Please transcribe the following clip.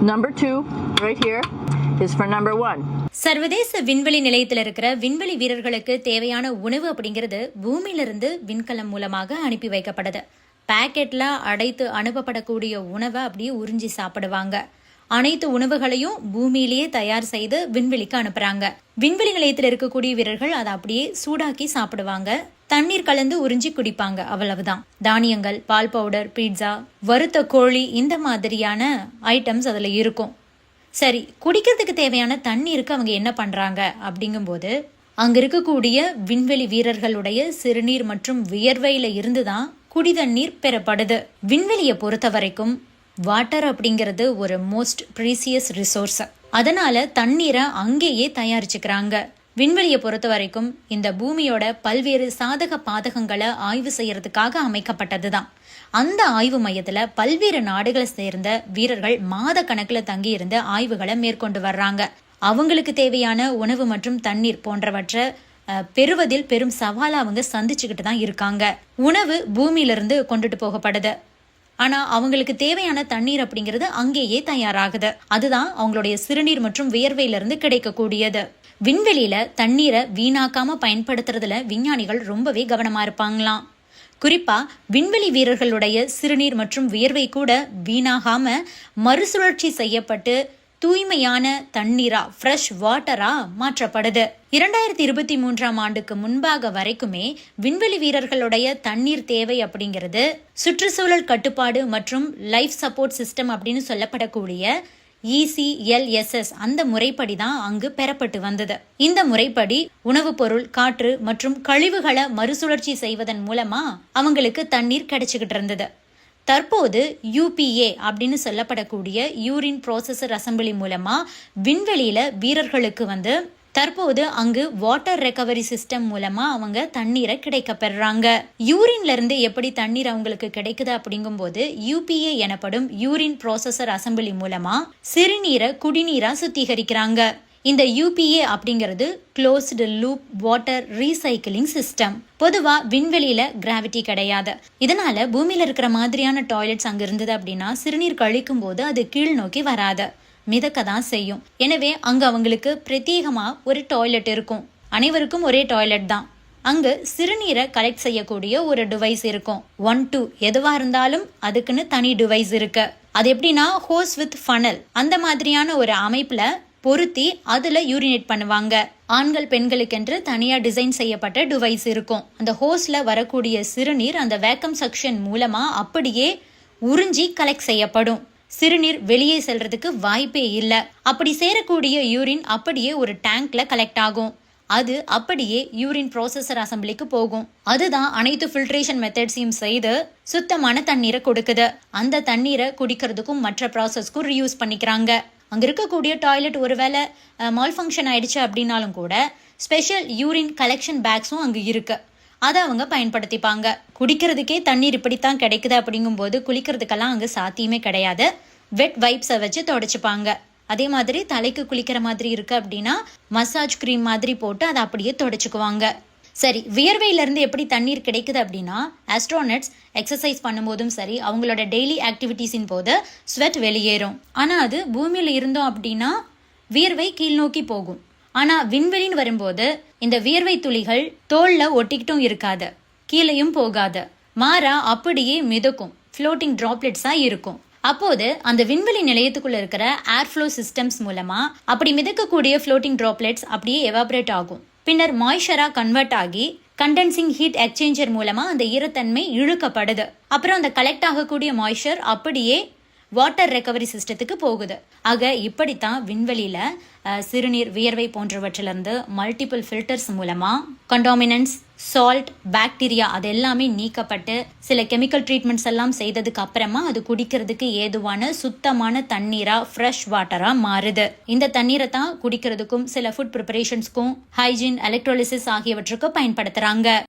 Number 2, right here, is for number 1. சர்வதேச விண்வெளி நிலையத்தில் இருக்கிற விண்வெளி வீரர்களுக்கு தேவையான உணவு அப்படிங்கிறது பூமியிலிருந்து விண்கலம் மூலமாக அனுப்பி வைக்கப்படுது. பாக்கெட்ல அடைத்து அனுப்பப்படக்கூடிய உணவை அப்படியே உறிஞ்சி சாப்பிடுவாங்க. அனைத்து உணவுகளையும் பூமியிலேயே தயார் செய்து விண்வெளிக்கு அனுப்புறாங்க. விண்வெளி நிலையத்தில் இருக்கக்கூடிய வீரர்கள் அதை அப்படியே சூடாக்கி சாப்பிடுவாங்க. தண்ணீர் கலந்து உறிஞ்சி குடிப்பாங்க, அவ்வளவுதான். தானியங்கள், பால் பவுடர், பீட்சா, வறுத்த கோழி, இந்த மாதிரியான ஐட்டம்ஸ் அதுல இருக்கும். சரி, குடிக்கிறதுக்கு தேவையான தண்ணீருக்கு அவங்க என்ன பண்றாங்க அப்படிங்கும்போது, அங்க இருக்கக்கூடிய விண்வெளி வீரர்களுடைய சிறுநீர் மற்றும் வியர்வையில இருந்துதான் குடி தண்ணீர் பெறப்படுது. விண்வெளியை பொறுத்த வரைக்கும் வாட்டர் அப்படிங்கிறது ஒரு மோஸ்ட் ப்ரீசியஸ் ரிசோர்ஸ். அதனால தண்ணீரை அங்கேயே தயாரிச்சுக்கிறாங்க. விண்வெளியை பொறுத்த வரைக்கும் இந்த பூமியோட பல்வேறு சாதக பாதகங்களை ஆய்வு செய்யறதுக்காக அமைக்கப்பட்டதுதான். அந்த ஆய்வு மையத்துல பல்வேறு நாடுகளை சேர்ந்த வீரர்கள் மாத கணக்குல தங்கி இருந்து ஆய்வுகளை மேற்கொண்டு வர்றாங்க. அவங்களுக்கு தேவையான உணவு மற்றும் தண்ணீர் போன்றவற்றை பெறுவதில் பெரும் சவாலை அவங்க சந்திச்சுக்கிட்டு தான் இருக்காங்க. உணவு பூமியிலிருந்து கொண்டுட்டு போகப்படுது, ஆனா அவங்களுக்கு தேவையான தண்ணீர் அப்படிங்கிறது அங்கேயே தயாராகுது. அதுதான் அவங்களுடைய சிறுநீர் மற்றும் வியர்வையிலிருந்து கிடைக்கக்கூடியது. விண்வெளியில தண்ணீரை வீணாக்காம பயன்படுத்துறதுல விஞ்ஞானிகள் ரொம்பவே கவனமா இருப்பாங்களாம். குறிப்பா விண்வெளி வீரர்களுடைய சிறுநீர் மற்றும் வியர்வை கூட வீணாகாம மறுசுழற்சி செய்யப்பட்டு தூய்மையான தண்ணீரா, ஃப்ரெஷ் வாட்டரா மாற்றப்படுது. 2023 ஆண்டுக்கு முன்பாக வரைக்குமே விண்வெளி வீரர்களுடைய தண்ணீர் தேவை அப்படிங்கிறது சுற்றுச்சூழல் கட்டுப்பாடு மற்றும் லைஃப் சப்போர்ட் சிஸ்டம் அப்படின்னு சொல்லப்படக்கூடிய ECLSS அந்த முறைப்படி தான் அங்கு பெறப்பட்டு வந்தது. இந்த முறைப்படி உணவுப் பொருள், காற்று மற்றும் கழிவுகளை மறுசுழற்சி செய்வதன் மூலமா அவங்களுக்கு தண்ணீர் கிடைச்சுக்கிட்டு இருந்தது. தற்போது UPA அப்படின்னு சொல்லப்படக்கூடிய யூரின் ப்ராசஸர் அசம்பிளி மூலமா விண்வெளியில வீரர்களுக்கு தற்போது அங்கு வாட்டர் ரெக்கவரி சிஸ்டம் மூலமா அவங்க தண்ணீரை கிடைக்க பெறாங்க. யூரின்ல இருந்து எப்படி தண்ணீர் அவங்களுக்கு கிடைக்குது அப்படிங்கும்போது UPA எனப்படும் யூரின் ப்ராசஸர் அசம்பிளி மூலமா சிறுநீரை குடிநீரா சுத்திகரிக்கிறாங்க. இந்த UPA அப்படிங்கிறது closed loop water recycling system. பொதுவா விண்வெளியில கிராவிட்டி கிடையாது. இதனால பூமியில இருக்கிற மாதிரியான டாய்லெட்ஸ் அங்க இருந்தது அப்படின்னா சிறுநீர் கழிக்கும் போது அது கீழ் நோக்கி வராது, மிதக்க தான் செய்யும். எனவே அங்க அவங்களுக்கு பிரத்யேகமா ஒரு டாய்லெட் இருக்கும். அனைவருக்கும் ஒரே டாய்லெட் தான். அங்கு சிறுநீரை கலெக்ட் செய்யக்கூடிய ஒரு டிவைஸ் இருக்கும். 1, 2 எதுவா இருந்தாலும் அதுக்குன்னு தனி டிவைஸ் இருக்கு. அது எப்படின்னா ஹோஸ் வித் ஃபனல் அந்த மாதிரியான ஒரு அமைப்புல பொருத்தி அதுல யூரினேட் பண்ணுவாங்க. ஆண்கள் பெண்களுக்கென்று தனியா டிசைன் செய்யப்பட்ட டிவைஸ் இருக்கும். அந்த ஹோஸ்ல வரக்கூடிய சிறுநீர் அந்த வேக்கம் சக்ஷன் மூலமா அப்படியே உறிஞ்சி கலெக்ட் செய்யப்படும். சிறுநீர் வெளியே செல்றதுக்கு வாய்ப்பே இல்லை. அப்படி சேரக்கூடிய யூரின் அப்படியே ஒரு டேங்க்ல கலெக்ட் ஆகும். அது அப்படியே யூரின் ப்ராசஸர் அசம்பிளிக்கு போகும். அதுதான் அனைத்து ஃபில்ட்ரேஷன் மெத்தட்ஸையும் செய்து சுத்தமான தண்ணீரை கொடுக்குது. அந்த தண்ணீரை குடிக்கிறதுக்கும் மற்ற ப்ராசஸ்க்கும் ரீயூஸ் பண்ணிக்கிறாங்க. அங்க இருக்கக்கூடிய டாய்லெட் ஒருவேளை மால் ஃபங்க்ஷன் ஆயிடுச்சு அப்படின்னாலும் கூட ஸ்பெஷல் யூரின் கலெக்ஷன் பேக்ஸும் அங்கு இருக்கு. அதை அவங்க பயன்படுத்திப்பாங்க. குடிக்கிறதுக்கே தண்ணீர் இப்படித்தான் கிடைக்குது அப்படிங்கும்போது குளிக்கிறதுக்கெல்லாம் அங்கே சாத்தியமே கிடையாது. வெட் வைப்ஸை வச்சு தொடச்சிப்பாங்க. அதே மாதிரி தலைக்கு குளிக்கிற மாதிரி இருக்கு அப்படின்னா மசாஜ் கிரீம் மாதிரி போட்டு அதை அப்படியே தொடச்சிக்குவாங்க. சரி, வியர்வையிலிருந்து எப்படி தண்ணீர் கிடைக்குது அப்படின்னா ஆஸ்ட்ரோனட்ஸ் எக்ஸசைஸ் பண்ணும்போதும் சரி, அவங்களோட டெய்லி ஆக்டிவிட்டீஸின் போது ஸ்வெட் வெளியேறும். ஆனால் அது பூமியில் இருந்தோம் அப்படின்னா வியர்வை கீழ் நோக்கி போகும். ஆனால் விண்வெளின்னு வரும்போது இந்த வியர்வை துளிகள் தோல்ல ஒட்டிக்கிட்டும் இருக்காது, கீழையும் போகாது. மாறா அப்படியே மிதக்கும், ஃப்ளோட்டிங் டிராப்லெட்ஸாக இருக்கும். அப்போது அந்த விண்வெளி நிலையத்துக்குள்ள இருக்கிற ஏர்ஃப்ளோ சிஸ்டம்ஸ் மூலமா அப்படி மிதக்கக்கூடிய ஃப்ளோட்டிங் டிராப்லெட்ஸ் அப்படியே எவாபரேட் ஆகும். பின்னர் மாய்ஸ்சரா கன்வெர்ட் ஆகி கண்டென்சிங் ஹீட் எக்ஸ்சேஞ்சர் மூலமா அந்த ஈரத்தன்மை இழுக்கப்படுது. அப்புறம் அந்த கலெக்ட் ஆகக்கூடிய மாய்ஸ்சர் அப்படியே வாட்டர் ரெக்கவரி சிஸ்டத்துக்கு போகுது. ஆக இப்படித்தான் விண்வெளியில சிறுநீர், வியர்வை போன்றவற்றிலிருந்து மல்டிபிள் ஃபில்டர்ஸ் மூலமா கண்டாமினன்ஸ், சால்ட், பாக்டீரியா அது எல்லாமே நீக்கப்பட்டு சில கெமிக்கல் ட்ரீட்மெண்ட்ஸ் எல்லாம் செய்ததுக்கு அப்புறமா அது குடிக்கிறதுக்கு ஏதுவான சுத்தமான தண்ணீரா, ஃப்ரெஷ் வாட்டரா மாறுது. இந்த தண்ணீரை தான் குடிக்கிறதுக்கும் சில ஃபுட் ப்ரிப்பரேஷன்ஸ்க்கும் ஹைஜீன், எலக்ட்ரோலிசிஸ் ஆகியவற்றுக்கு பயன்படுத்துறாங்க.